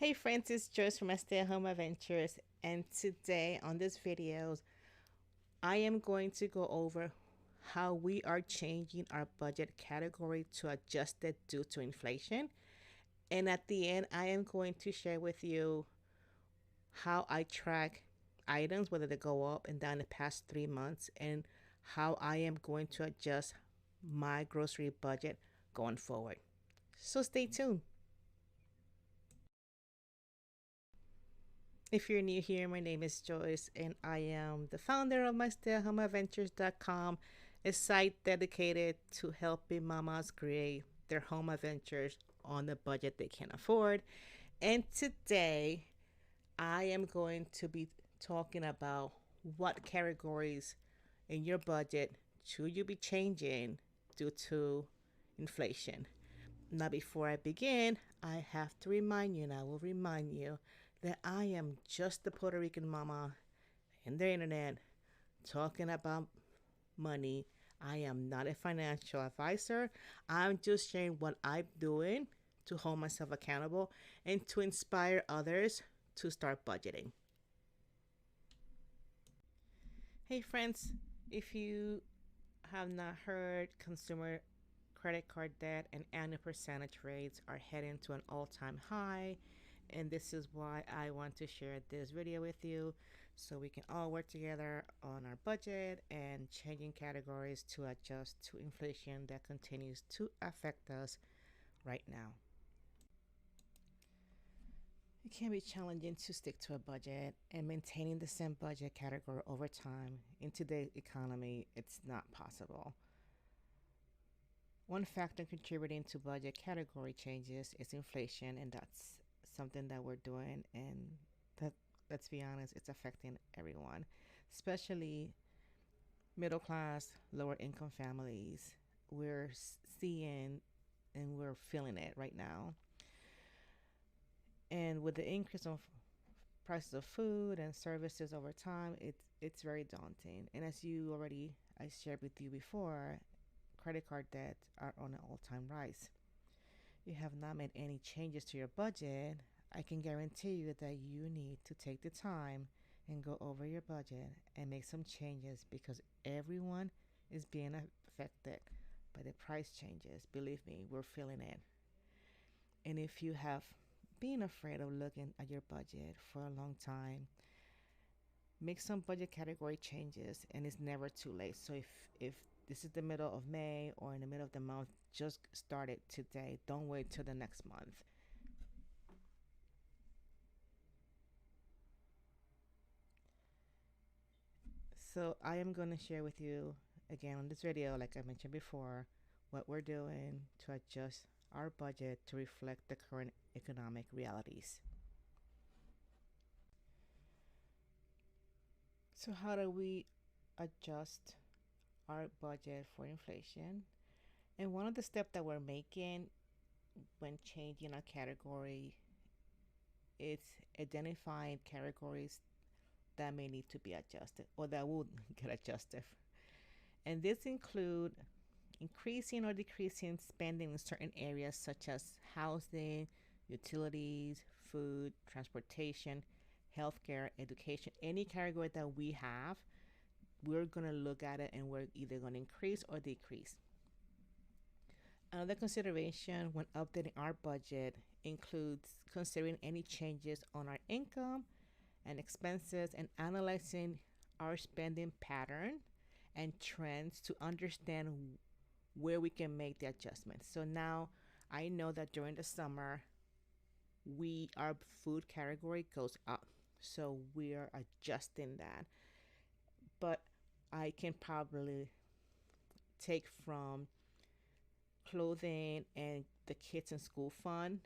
Hey friends, it's Joyce from Stay at Home Adventures, and today on this video, I am going to go over how we are changing our budget category to adjust it due to inflation. And at the end, I am going to share with you how I track items, whether they go up and down the past 3 months, and how I am going to adjust my grocery budget going forward. So stay tuned. If you're new here, my name is Joyce, and I am the founder of MyStayAtHomeAdventures.com, a site dedicated to helping mamas create their home adventures on the budget they can afford. And today, I am going to be talking about what categories in your budget should you be changing due to inflation. Now, before I begin, I have to remind you, and I will remind you, that I am just the Puerto Rican mama in the internet talking about money. I am not a financial advisor. I'm just sharing what I'm doing to hold myself accountable and to inspire others to start budgeting. Hey, friends, if you have not heard, consumer credit card debt and annual percentage rates are heading to an all time high. And this is why I want to share this video with you so we can all work together on our budget and changing categories to adjust to inflation that continues to affect us right now. It can be challenging to stick to a budget, and maintaining the same budget category over time in today's economy, it's not possible. One factor contributing to budget category changes is inflation, and that's something that we're doing. And that, let's be honest, it's affecting everyone, especially middle class, lower income families. We're seeing and we're feeling it right now. And with the increase of prices of food and services over time, it's very daunting. And as you already I shared with you before, credit card debts are on an all-time rise. You have not made any changes to your budget, I can guarantee you that you need to take the time and go over your budget and make some changes because everyone is being affected by the price changes. Believe me, we're feeling it. And if you have been afraid of looking at your budget for a long time, make some budget category changes and it's never too late. So if this is the middle of May or in the middle of the month, just start it today. Don't wait till the next month. So I am going to share with you again on this video, like I mentioned before, what we're doing to adjust our budget to reflect the current economic realities. So how do we adjust our budget for inflation? And one of the steps that we're making when changing our category is identifying categories that may need to be adjusted or that will get adjusted. And this include increasing or decreasing spending in certain areas such as housing, utilities, food, transportation, healthcare, education, any category that we have, we're going to look at it and we're either going to increase or decrease. Another consideration when updating our budget includes considering any changes on our income and expenses and analyzing our spending pattern and trends to understand where we can make the adjustments. So now I know that during the summer, our food category goes up. So we are adjusting that. But I can probably take from clothing and the kids in school fund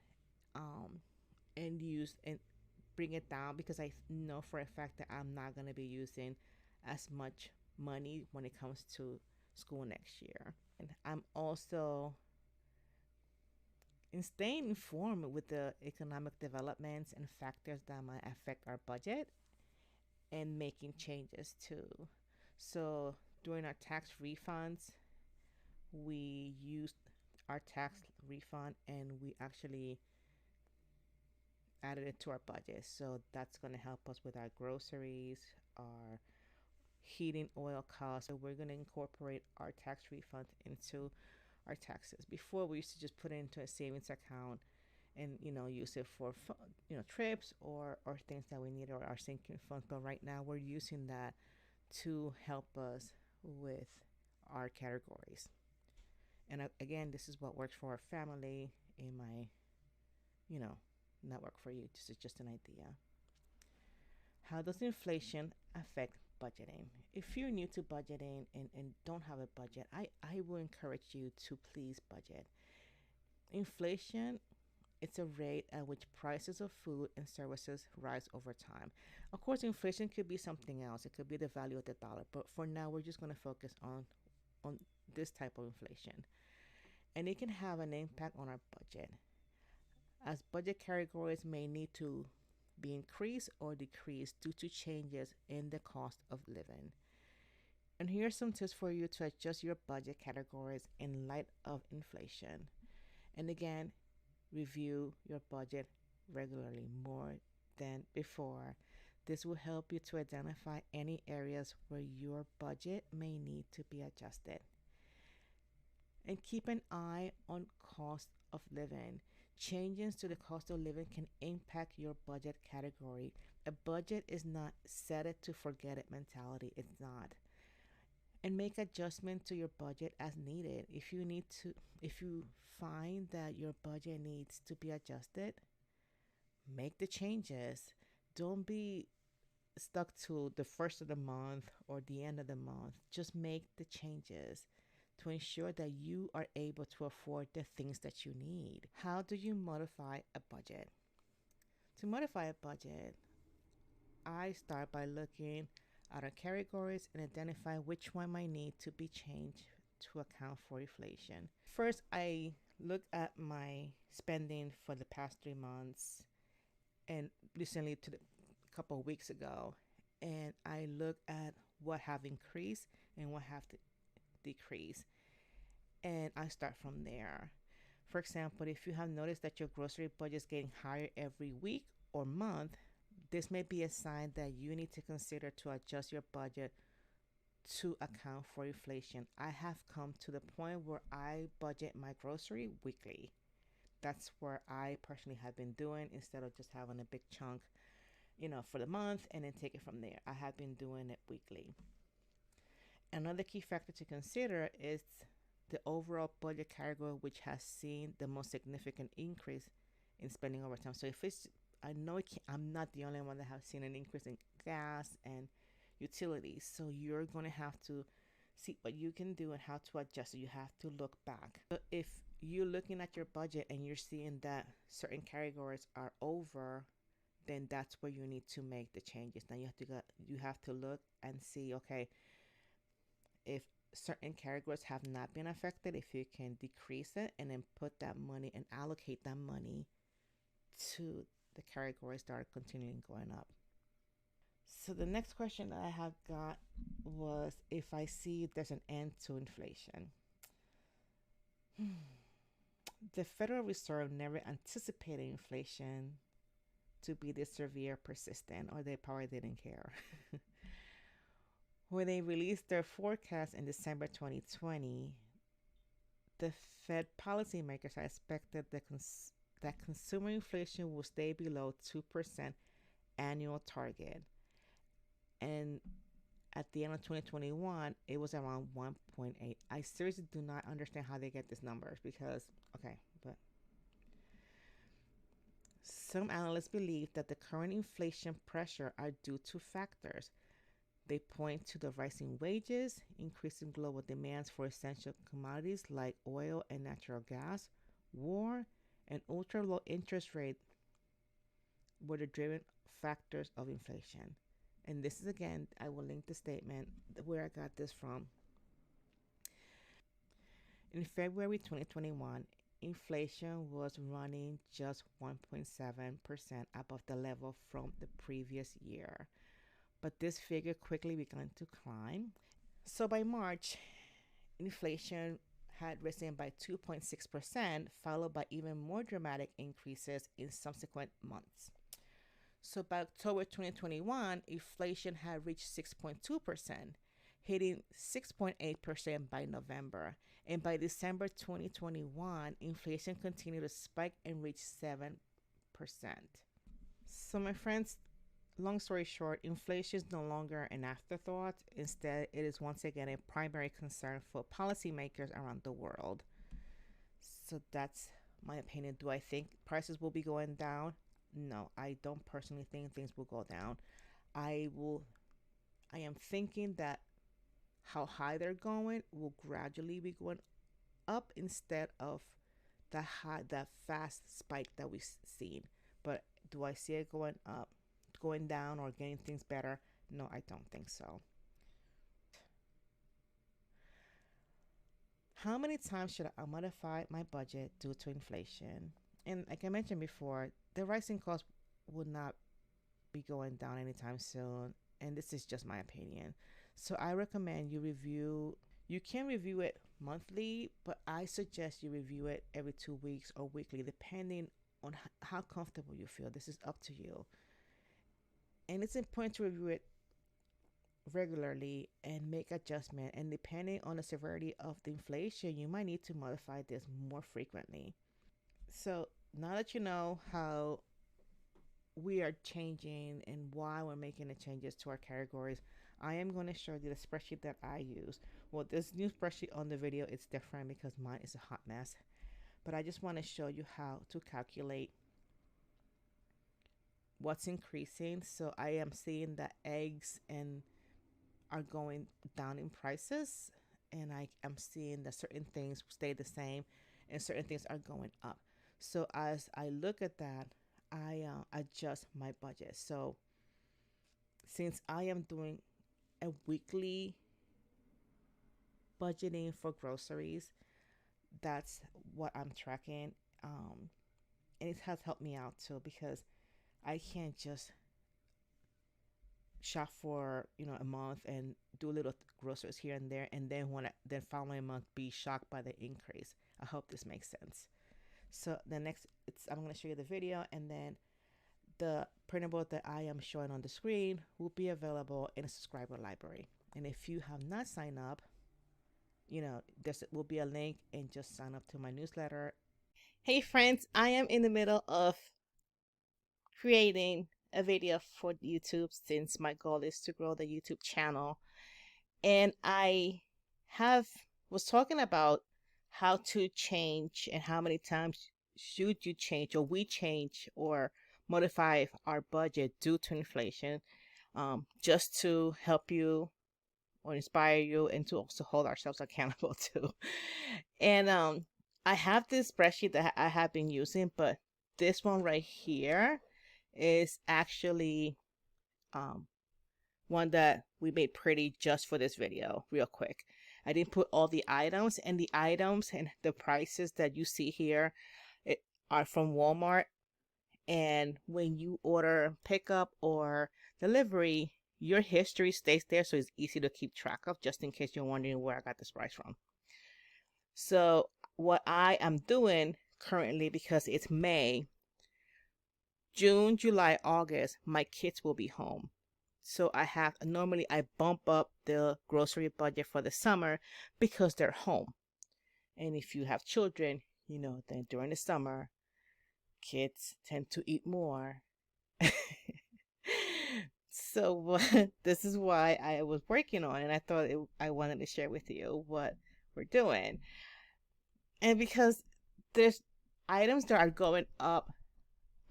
and use and bring it down because I know for a fact that I'm not going to be using as much money when it comes to school next year. And I'm also in staying informed with the economic developments and factors that might affect our budget and making changes too. So during our tax refunds, we used our tax refund and we actually added it to our budget. So that's going to help us with our groceries, our heating oil costs. So we're going to incorporate our tax refund into our taxes. Before we used to just put it into a savings account and use it for trips or things that we need or our sinking fund. But right now we're using that to help us with our categories. And again, this is what works for our family. It might, you know, not work for you. This is just an idea. How does inflation affect budgeting? If you're new to budgeting and don't have a budget, I will encourage you to please budget. Inflation, it's a rate at which prices of food and services rise over time. Of course, inflation could be something else. It could be the value of the dollar. But for now, we're just going to focus on this type of inflation. And it can have an impact on our budget, as budget categories may need to be increased or decreased due to changes in the cost of living. And here are some tips for you to adjust your budget categories in light of inflation. And again, review your budget regularly, more than before. This will help you to identify any areas where your budget may need to be adjusted. And keep an eye on cost of living. Changes to the cost of living can impact your budget category. A budget is not set it to forget it mentality. It's not. And make adjustment to your budget as needed. If you find that your budget needs to be adjusted, make the changes. Don't be stuck to the first of the month or the end of the month. Just make the changes to ensure that you are able to afford the things that you need. How do you modify a budget? To modify a budget, I start by looking at our categories and identify which one might need to be changed to account for inflation. First, I look at my spending for the past 3 months and recently to a couple of weeks ago, and I look at what have increased and what have decreased, and I start from there. For example, if you have noticed that your grocery budget is getting higher every week or month, this may be a sign that you need to consider to adjust your budget to account for inflation. I have come to the point where I budget my grocery weekly. That's where I personally have been doing, instead of just having a big chunk, for the month and then take it from there. I have been doing it weekly. Another key factor to consider is the overall budget category, which has seen the most significant increase in spending over time. So if it's, I know I'm not the only one that have seen an increase in gas and utilities. So you're going to have to see what you can do and how to adjust. So you have to look back. So if you're looking at your budget and you're seeing that certain categories are over, then that's where you need to make the changes. Now you have to look and see, okay, if certain categories have not been affected, if you can decrease it and then put that money and allocate that money to the categories that are continuing going up. So the next question that I have got was if I see there's an end to inflation. The Federal Reserve never anticipated inflation to be this severe, persistent, or they probably didn't care. When they released their forecast in December 2020, the Fed policymakers expected that consumer inflation will stay below 2% annual target. And at the end of 2021, it was around 1.8. I seriously do not understand how they get these numbers because, okay, but some analysts believe that the current inflation pressure are due to factors. They point to the rising wages, increasing global demands for essential commodities like oil and natural gas, war, and ultra low interest rate were the driven factors of inflation. And this is, again, I will link the statement where I got this from. In February 2021, inflation was running just 1.7% above the level from the previous year. But this figure quickly began to climb. So by March, inflation had risen by 2.6%, followed by even more dramatic increases in subsequent months. So by October 2021, inflation had reached 6.2%, hitting 6.8% by November. And by December 2021, inflation continued to spike and reach 7%. So, my friends, long story short, inflation is no longer an afterthought. Instead, it is once again a primary concern for policymakers around the world. So, that's my opinion. Do I think prices will be going down? No, I don't personally think things will go down. I will I am thinking that how high they're going will gradually be going up instead of that fast spike that we've seen. But do I see it going up, going down, or getting things better? No, I don't think so. How many times should I modify my budget due to inflation? And like I mentioned before, the rising costs will not be going down anytime soon. And this is just my opinion. So I recommend you review. You can review it monthly, but I suggest you review it every 2 weeks or weekly, depending on how comfortable you feel. This is up to you. And it's important to review it regularly and make adjustment. And depending on the severity of the inflation, you might need to modify this more frequently. So now that you know how we are changing and why we're making the changes to our categories, I am going to show you the spreadsheet that I use. Well, this new spreadsheet on the video is different because mine is a hot mess, but I just want to show you how to calculate what's increasing. So I am seeing that eggs and are going down in prices, and I am seeing that certain things stay the same and certain things are going up. So as I look at that, I adjust my budget. So since I am doing a weekly budgeting for groceries, that's what I'm tracking. And it has helped me out too because I can't just shop for a month and do little groceries here and there, and then then following month be shocked by the increase. I hope this makes sense. So the next, I'm going to show you the video, and then the printable that I am showing on the screen will be available in a subscriber library. And if you have not signed up, there will be a link, and just sign up to my newsletter. Hey friends, I am in the middle of creating a video for YouTube since my goal is to grow the YouTube channel. And I have was talking about how to change and how many times should you change or we change or modify our budget due to inflation, just to help you or inspire you and to also hold ourselves accountable too. And I have this spreadsheet that I have been using, but this one right here is actually one that we made pretty just for this video real quick. I didn't put all the items, and the items and the prices that you see here are from Walmart. And when you order pickup or delivery, your history stays there, so it's easy to keep track of, just in case you're wondering where I got this price from. So what I am doing currently, because it's May, June, July, August, my kids will be home. So normally I bump up the grocery budget for the summer because they're home. And if you have children, then during the summer, kids tend to eat more. So this is why I was working on, and I thought I wanted to share with you what we're doing. And because there's items that are going up,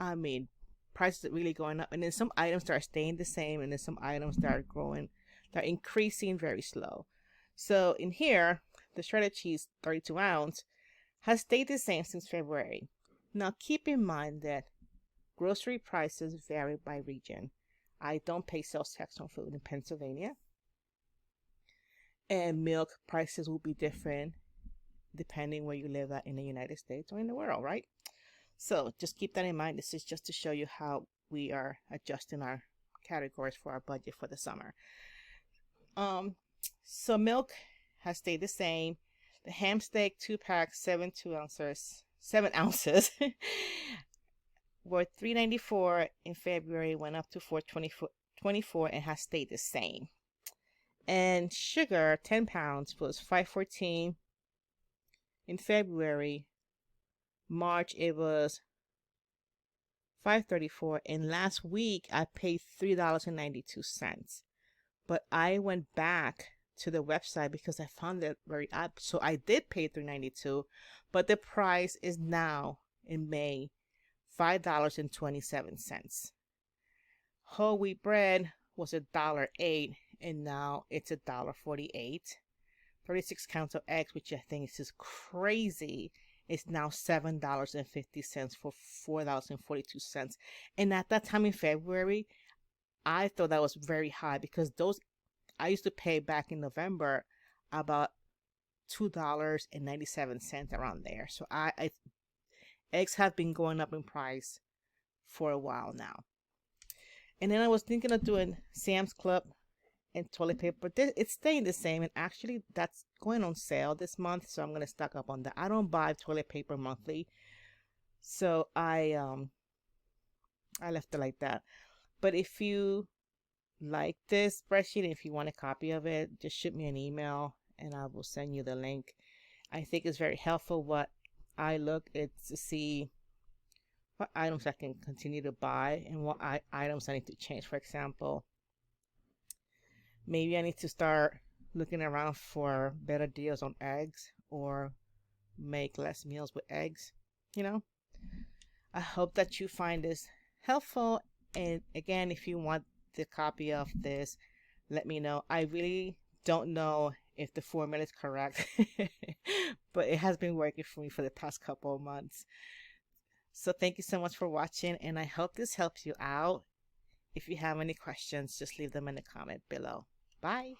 I mean, prices are really going up, and then some items that are staying the same, and then some items that are increasing very slow. So in here, the shredded cheese 32 ounce has stayed the same since February. Now keep in mind that grocery prices vary by region. I don't pay sales tax on food in Pennsylvania, and milk prices will be different depending where you live at in the United States or in the world, right? So just keep that in mind. This is just to show you how we are adjusting our categories for our budget for the summer. So milk has stayed the same. The ham steak 2 packs, 7 ounces, were $3.94 in February, went up to $4.24, and has stayed the same. And sugar, 10 pounds, was $5.14 in February. March it was $5.34, and last week I paid $3.92. But I went back to the website because I found it very odd. So I did pay $3.92, but the price is now in May $5.27. Whole wheat bread was $1.08, and now it's $1.48. 36 counts of eggs, which I think is just crazy, is now $7.50 for $4.42. And at that time in February, I thought that was very high because those I used to pay back in November about $2.97 around there. So eggs have been going up in price for a while now. And then I was thinking of doing Sam's Club and toilet paper. It's staying the same, and actually that's going on sale this month, so I'm gonna stock up on that. I don't buy toilet paper monthly, so I left it like that. But if you like this spreadsheet, if you want a copy of it, just shoot me an email and I will send you the link. I think it's very helpful. What I look is to see what items I can continue to buy and what items I need to change. For example, maybe I need to start looking around for better deals on eggs or make less meals with eggs. You know, I hope that you find this helpful. And again, if you want the copy of this, let me know. I really don't know if the formula is correct, but it has been working for me for the past couple of months. So thank you so much for watching, and I hope this helps you out. If you have any questions, just leave them in the comment below. Bye.